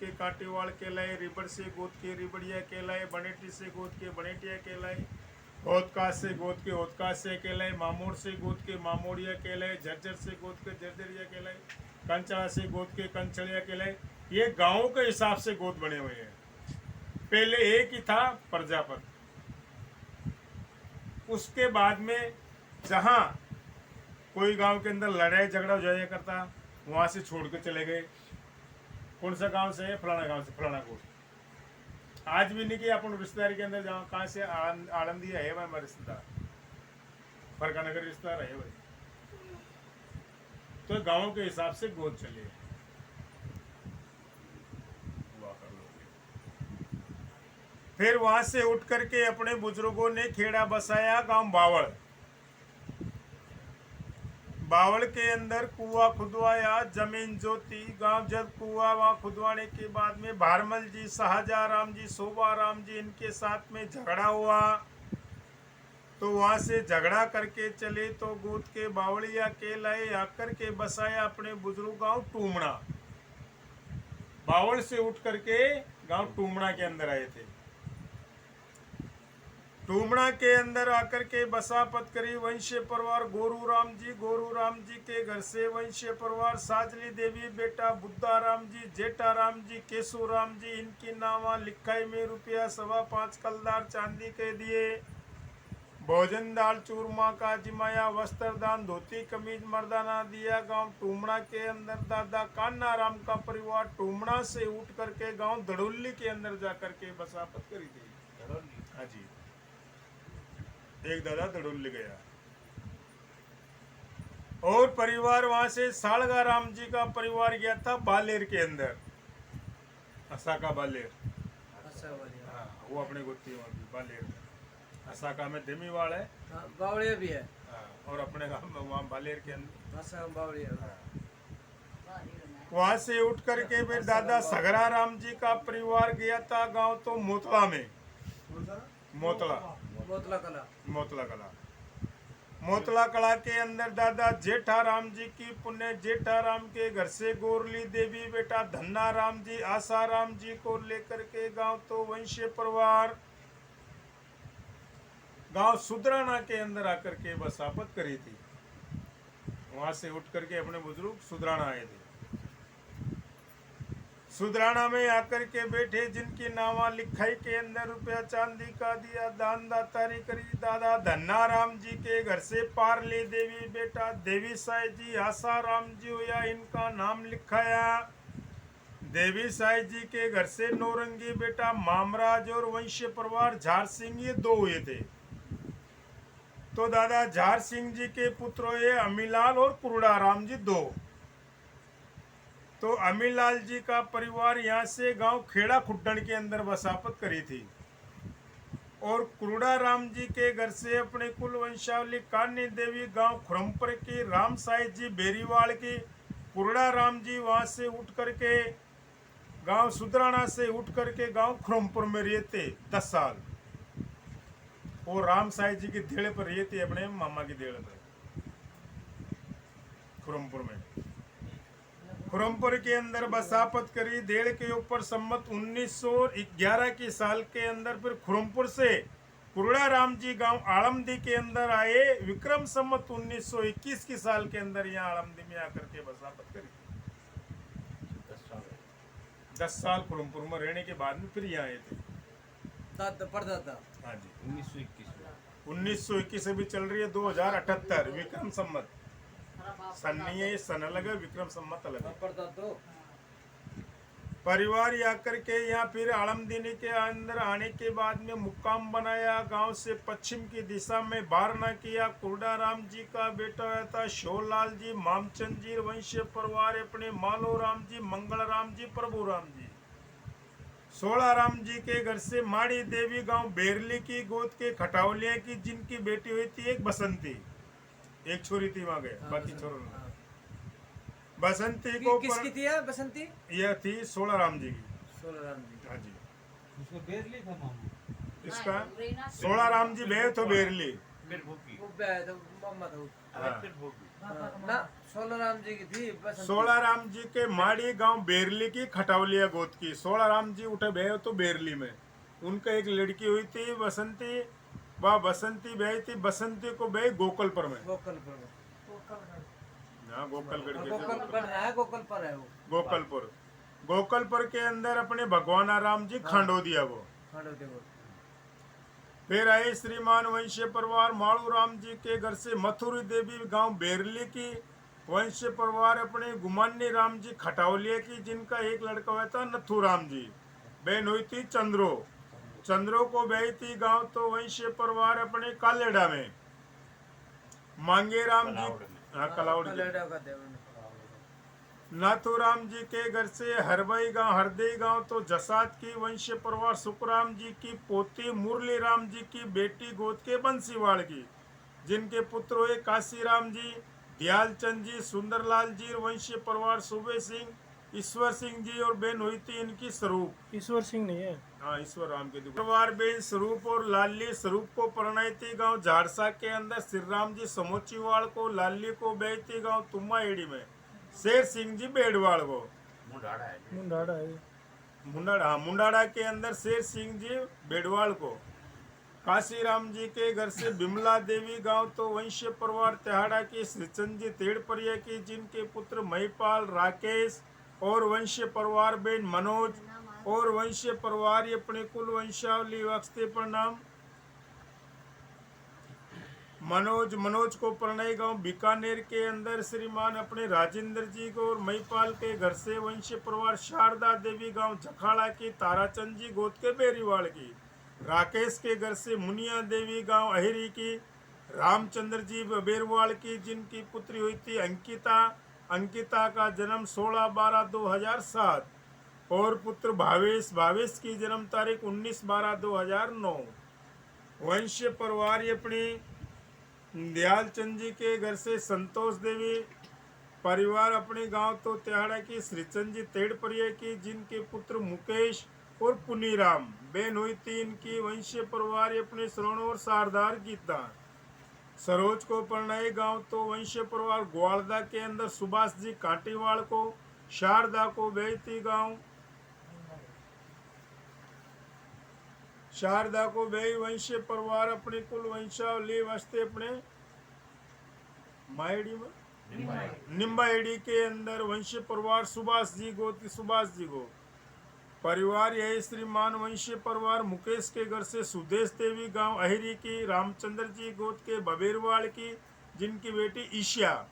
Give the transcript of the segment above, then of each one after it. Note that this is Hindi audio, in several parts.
के काटेवाड़ कहलाए, रिबड़ से गोद के रिबड़िया कहलाए, बनेटी से गोद के बनेटिया कहलाए, होदकाश से गोद के होदकाश से कहलाए, मामोड़ से गोद के मामोड़िया कहलाए, झरझर से गोद के झरझरिया कहलाए, कंचड़ा से गोद के कंचड़िया कहलाए। ये गांवों के हिसाब से गोद बने हुए हैं। पहले एक ही था प्रजापत, उसके बाद में जहां कोई गांव के अंदर लड़ाई झगड़ा हो जाया करता, वहां से छोड़ के चले गए। कौन सा गांव से है? फलाना गांव से, फलाना को। आज भी नहीं कि अपन रिश्तेदारी के अंदर जाओ, कहाँ से? आलमदी है भाई हमारे रिश्तेदार, फरकानगर रिश्तेदार है भाई। तो गांवों के हिसाब से गोद चले। फिर वहां से उठ करके अपने बुजुर्गों ने खेड़ा बसाया गांव बावड़। बावड़ के अंदर कुआं खुदवाया, जमीन जोती। गांव जब कुआं वहां खुदवाने के बाद में भारमल जी, शाहजहां जी, शोभाराम जी, इनके साथ में झगड़ा हुआ। तो वहां से झगड़ा करके चले तो गोद के बावड़िया के लाए, आकर के बसाया अपने बुजुर्ग गांव टूमड़ा। बावड़ से उठ करके गांव टूमड़ा के अंदर आए थे। टूमड़ा के अंदर आकर के बसापत करी वंशीय परिवार गोरू राम जी के घर से वंशीय परिवार साजली देवी, बेटा बुद्धा राम जी, जेठा राम जी, केशु राम जी, इनकी नामा लिखाई में रुपया 5.25 कलदार चांदी के दिए। भोजन दाल चूरमा का जिमाया, वस्त्र दान धोती कमीज मर्दाना दिया। गांव टूमड़ा के अंदर दादा कान्हा राम का परिवार टूमड़ा से उठ करके गांव धड़ोली के अंदर जाकर के बसापत करी थी। हाँ जी, एक दादा धड़ोली गया। और परिवार वहां से सालगा राम जी का परिवार गया था बालेर के अंदर, असाका बालेर। हाँ, वो अपने गोती बालेर। असाका में देमीवाड़ है, बावड़िया भी है। और अपने गांव में वहाँ बालेर के अंदर बावड़िया। वहां से उठ करके फिर दादा सगरा राम जी का परिवार गया था गांव तो मोतला में, मोतला कला। मोतला कला के अंदर दादा जेठा राम जी की पुण्य जेठा राम के घर से गोरली देवी, बेटा धन्ना राम जी, आशा राम जी को लेकर के गांव तो वंशीय परिवार गांव सुदराना के अंदर आकर के बसापत करी थी। वहां से उठ करके अपने बुजुर्ग सुदराना आए थे। सुदराना में आकर के बैठे, जिनकी नामा लिखाई के अंदर रुपया चांदी का दिया, दान दातारी करी। दादा धन्ना राम जी के घर से पारली देवी, बेटा देवी साई जी, आशा राम जी हुआ, इनका नाम लिखाया। देवी साई जी के घर से नौरंगी, बेटा मामराज और वंशीय परिवार झार सिंह, ये 2 हुए थे। तो दादा झार सिंह जी के पुत्र हुए अमीलाल और कुरुड़ा राम जी 2। तो अमीलाल जी का परिवार यहाँ से गांव खेड़ा खुड्डन के अंदर बसापत करी थी। और कुरुड़ा राम जी के घर से अपने कुल वंशावली कान्नी देवी गांव खुरमपुर की, राम साई जी बेरीवाल की। कुरुड़ा राम जी वहाँ से उठ करके गांव सुदराना से उठ करके गांव खुरमपुर में रहते 10 साल। और राम साई जी की देड़ पर रहते अपने मामा की देड़ पर खुरमपुर में। खुरमपुर के अंदर बसापत करी देड़ के ऊपर सम्मत 1911 की साल के अंदर। फिर खुरमपुर से कुरुड़ा राम जी गांव आलमदी के अंदर आए विक्रम सम्मत 1921 की साल के अंदर। यहाँ आलमदी में आकर के बसापत करी। 10 साल खुरमपुर में रहने के बाद में फिर यहाँ आए थे। परदादा। हाँ जी, 1921 अभी चल रही है 2078 विक्रम सम्मत। सन नहीं है, सन अलग है, विक्रम सम्मत अलग है। परिवार आकर के यहाँ फिर आलमदीनी के अंदर आने के बाद में मुक्काम बनाया। गांव से पश्चिम की दिशा में वारना किया। कुरुड़ा राम जी का बेटा हुआ था शोलाल जी, मामचंद जी वंशीय परिवार अपने मालो राम जी, मंगल राम जी, प्रभु राम जी। 16 राम जी के घर से माड़ी देवी गांव बेरली की गोद के खटावलिया की, जिनकी बेटी हुई थी एक बसंती। एक छोरी थी वहां गए, बाकी छोरों ने। बसंती को किसकी थी बसंती? यह थी 16 राम जी की। 16 राम जी। हाँ जी, उसको बेरली था मामा। इसका 16 राम जी बे तो बेरली। फिर भूखी। वो तो मम्मा था। हाँ। फिर भूखी। ना सोलह राम जी की थी बसंती। सोलह राम जी के माड़ी गांव बेरली की खटावलिया गोद की। सोलह राम जी उठे भे तो बेरली में उनका एक लड़की हुई थी बसंती। वह बसंती ब्याही थी। बसंती को ब्याही गोकलपुर में। गोकलपुर में। हाँ गोकलगढ़ के गोकल पर है, गोकल पर है वो। गोकलपुर। गोकलपुर के अंदर अपने भगवाना राम जी खांडो दिया वो। खांडो देव। फिर आए श्रीमान वंशीय परिवार माड़ू राम जी के घर से मथुरी देवी गांव बेरली की। वंशीय परिवार अपने गुमानी राम जी खटावलिया की, जिनका एक लड़का हुआ था नथु राम जी। बहन हुई थी चंद्रो। चंद्रो को ब्याही थी गांव तो वंशीय परिवार अपने कालेडा में। मांगे राम जी हाँ कलाउड़ जी। कलेडा का देव। नाथूराम जी के घर से हरबई गांव हरदई गांव तो जसात की वंशीय परिवार सुखराम जी की पोती मुरली राम जी की बेटी गोद के बंसीवाड़ की, जिनके पुत्र हुए काशीराम जी, दयालचंद जी, सुंदरलाल जी। वंशीय परिवार सुबे सिंह, ईश्वर सिंह जी और बहन हुई थी इनकी स्वरूप। ईश्वर सिंह नहीं है। हाँ ईश्वर राम के परिवार बेन स्वरूप और लाली। स्वरूप को परिणय थी गांव झारसा के अंदर श्री राम जी समोचीवाड़ को। लाली को ब्याही थी गांव तुम्मा एड़ी में शेर सिंह जी बेड़वाड़ को। मुंडाड़ा है। मुंडाड़ा के अंदर शेर सिंह जी बेड़वाड़ को। काशीराम जी के घर से बिमला देवी गांव तो वंशीय परिवार तिहाड़ा की श्रीचंद जी तेड़परिया की, जिनके पुत्र महिपाल राकेश और वंशीय परिवार बेन मनोज और वंशीय परिवार अपने कुल वंशावली वक्स्ते पर नाम मनोज को प्रणय गांव बीकानेर के अंदर श्रीमान अपने राजेंद्र जी को और महिपाल के घर से वंशीय परिवार शारदा देवी गांव जखाड़ा की। ताराचंद जी गोद के बेरीवाड़ की। राकेश के घर से मुनिया देवी गांव अहिरी की। रामचंद्र जी बेरवाड़ की, जिनकी पुत्री हुई थी अंकिता। अंकिता का जन्म 16/12/2007 और पुत्र भावेश की जन्म तारीख 19/12/2009। वंशीय परिवार अपनी दयालचंद जी के घर से संतोष देवी परिवार अपने गांव तो तिहाड़ा की श्रीचंद जी तेड़परिया की, जिनके पुत्र मुकेश और पुनीराम। बहन हुई थी इनकी वंशीय परिवार अपने श्रवण और सारदार गीता। सरोज को परिणय गांव तो वंशीय परिवार ग्वालदा के अंदर सुभाष जी कांटीवाड़ को। शारदा को ब्याही थी गांव शारदा को ब्याही वंशीय परिवार अपने कुल वंशावली वास्ते अपने मायड़ी में निम्बाएड़ी के अंदर वंशीय परिवार सुभाष जी गोत्र सुभाष जी को। परिवार यही श्रीमान वंशीय परिवार मुकेश के घर से सुदेश देवी गांव अहिरी की। रामचंद्र जी गोद के बबेरवाड़ की, जिनकी बेटी ईशा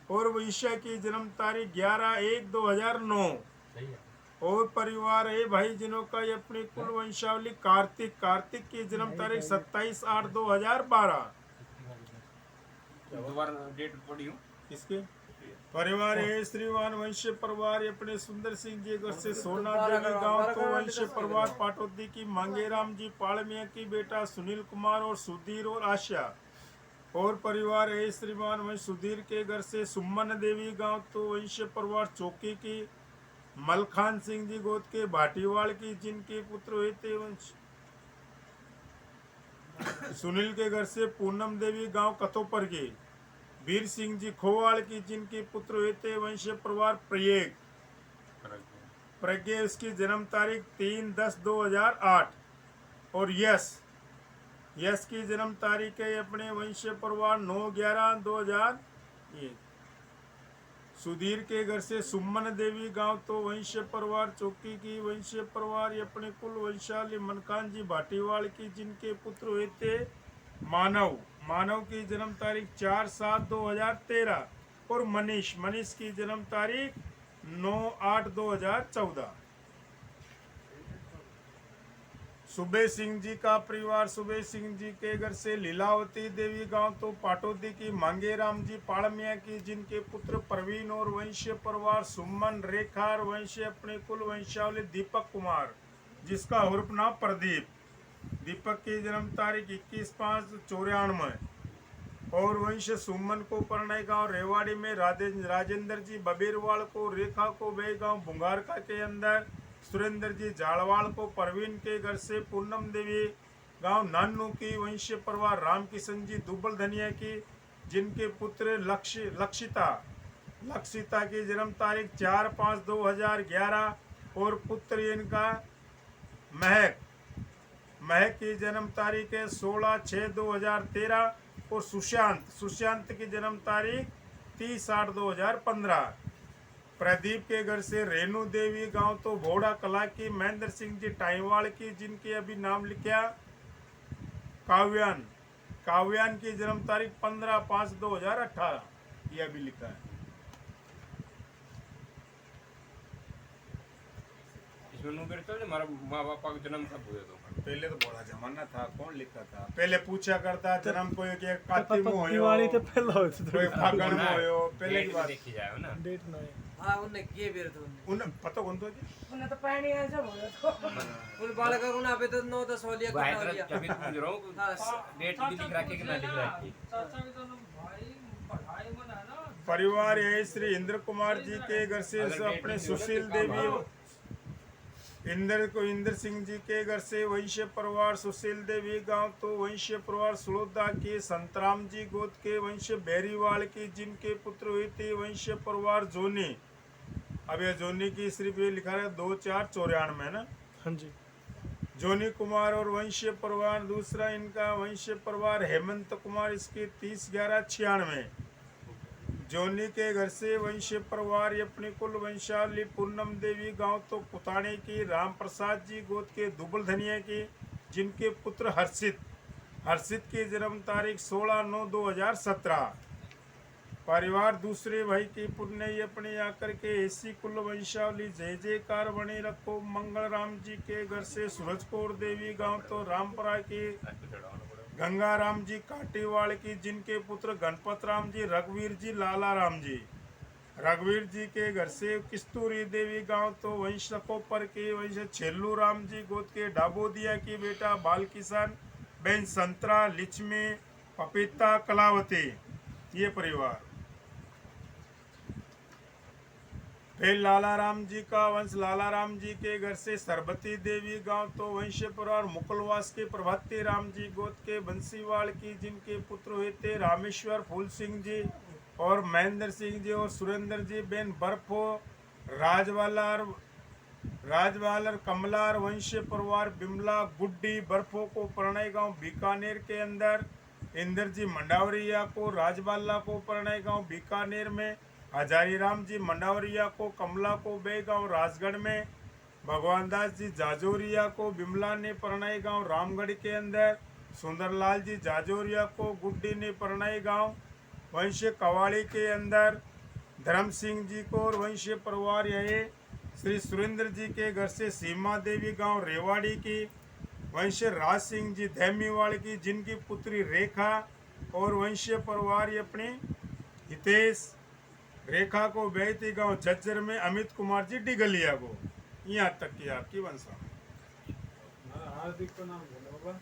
और वो ईशा की जन्म तारीख 11/1/2009। और परिवार है भाई जिनों का ये अपनी कुल वंशावली कार्तिक की जन्म तारीख 27/8/2012। डेट पढ़ी हूँ किसके परिवार है श्रीमान वंशीय परिवार अपने सुंदर सिंह जी घर से सोना देवी गांव तो वंशीय परिवार पाटोदी की। मांगेराम जी पालमिया की बेटा सुनील कुमार और सुधीर और आशा। और परिवार है श्रीमान वंश सुधीर के घर से सुमन देवी गांव तो वंशीय परिवार चौकी की। मलखान सिंह जी गोद के भाटीवाड़ की, जिनके पुत्र हुए थे वंश सुनील के घर से पूनम देवी गांव कतोपर के। वीर सिंह जी खोवाड़ की, जिनके पुत्र हुए थे वंशीय परिवार प्रज्ञा उसकी जन्म तारीख 3/10/2008। और यश की जन्म तारीख है अपने वंशीय परिवार 9/11/2001। सुधीर के घर से सुमन देवी गांव तो वंशीय परिवार चौकी की। वंशीय परिवार अपने कुल वंशावली मनखान जी भाटीवाड़ की, जिनके पुत्र हुए थे मानव की जन्म तारीख 4/7/2013। और मनीष की जन्म तारीख 9/8/2014। सुबे सिंह जी का परिवार सुबे सिंह जी के घर से लीलावती देवी गांव तो पाटोदी की। मांगेराम जी पालमिया की, जिनके पुत्र प्रवीण और वंशीय परिवार सुमन रेखा और वंशीय अपने कुल वंशावली दीपक कुमार, जिसका उर्फ नाम प्रदीप। दीपक की जन्म तारीख 21/5/94। और वंश सुमन को परिणय गांव रेवाड़ी में राजेंद्र जी बबेरवाड़ को। रेखा को बेगांव बुंगारका के अंदर। सुरेंद्र जी झाड़वाड़ को। परवीन के घर से पूनम देवी गांव नानू की। वंशीय परिवार रामकिशन जी दुब्बल धनिया की। जिनके पुत्र लक्षिता की जन्म तारीख 4/5/2011 और पुत्र इनका महक की जन्म तारीख है 16/6/2013 और सुशांत की जन्म तारीख 30/8/2015। प्रदीप के घर से रेणु देवी गांव तो भोड़ा कला की महेंद्र सिंह जी टाइवाल की जिनके अभी नाम लिखा काव्यान की जन्म तारीख 15/5/2018 ये अभी लिखा है। हमारा माँ बापा का जन्म कब हुआ? तो पहले तो बड़ा जमाना था, कौन लिखा था? पहले पूछा करता जन्म कोई के काती में होयो, दिवाली तो पहला होता कोई फागण में होयो, पहले की बात देखी जाए ना। डेट ना है। हाँ उनने किए बेर तो उन पता कौन तो जी उन्हें तो पानी आ जब हो तो उन बालक को ना अभी तो 9-10 होलिया भाई करना तरह लिया। तभी पूछ रहा हूँ हाँ, डेट भी लिख रखी कि ना लिख रखी। चाचा के दोनों भाई पढ़ाई में है ना। परिवार यही श्री इंद्र कुमार जी के घर से अपने सुशील देवी इंद्र सिंह जी के घर से वंश्य परिवार सुशील देवी गांव तो वंश्य परिवार सुलोदा के संतराम जी गोद के वंश्य बेरीवाल की जिनके पुत्र हुए थे वंश्य परिवार जोनी। अब ये जोनी की सिर्फ ये लिखा है 2494 ना। हाँ जी। जोनी कुमार और वंश्य परिवार दूसरा इनका वंश्य परिवार हेमंत कुमार इसके 30/11/96। जोनी के घर से वंश्य परिवार अपनी कुल वंशावली पूनम देवी गांव तो पुताने की राम प्रसाद जी गोद के दुबल धनिया की जिनके पुत्र हर्षित की जन्म तारीख 16/9/2017। परिवार दूसरे भाई की पुण्य अपने आकर के ऐसी कुल वंशावली जय जयकार बने रखो। मंगल राम जी के घर से सूरजकोर देवी गांव तो रामपुरा की गंगा राम जी काटीवाड़ की जिनके पुत्र गणपत राम जी रघुवीर जी लाला राम जी। रघुवीर जी के घर से किस्तूरी देवी गांव तो वंश पर के वंश छेल्लू राम जी गोद के डाबोदिया की बेटा बाल किसान बेन संतरा लिचमी पपीता कलावती ये परिवार। फिर लाला राम जी का वंश लाला राम जी के घर से सरबती देवी गांव तो वंश्य परिवार मुकलवास के प्रभाती राम जी गोद के बंसीवाल की जिनके पुत्र हुए थे रामेश्वर फूल सिंह जी और महेंद्र सिंह जी और सुरेंद्र जी बेन बर्फो राजवालर कमलार वंश्य परिवार बिमला गुड्डी बर्फो को प्रणय गांव बीकानेर के अंदर इंद्र जी मंडावरिया को राजवाला को प्रणय गांव बीकानेर में हजारी राम जी मंडावरिया को कमला को बेगांव राजगढ़ में भगवान दास जी जाजोरिया को बिमला ने प्रणय गांव रामगढ़ के अंदर सुंदरलाल जी जाजोरिया को गुड्डी ने प्रणय गांव वंश्य कवाड़ी के अंदर धर्म सिंह जी को और वंश्य परिवार यही श्री सुरेंद्र जी के घर से सीमा देवी गांव रेवाड़ी की वंश्य राज सिंह जी धैमीवाड़ की जिनकी पुत्री रेखा और वंश्य परिवार अपनी हितेश रेखा को बेहती गांव झज्जर में अमित कुमार जी डिगलिया को यहाँ तक की आपकी वंशा। हार्दिक को नाम बोलो बाबा।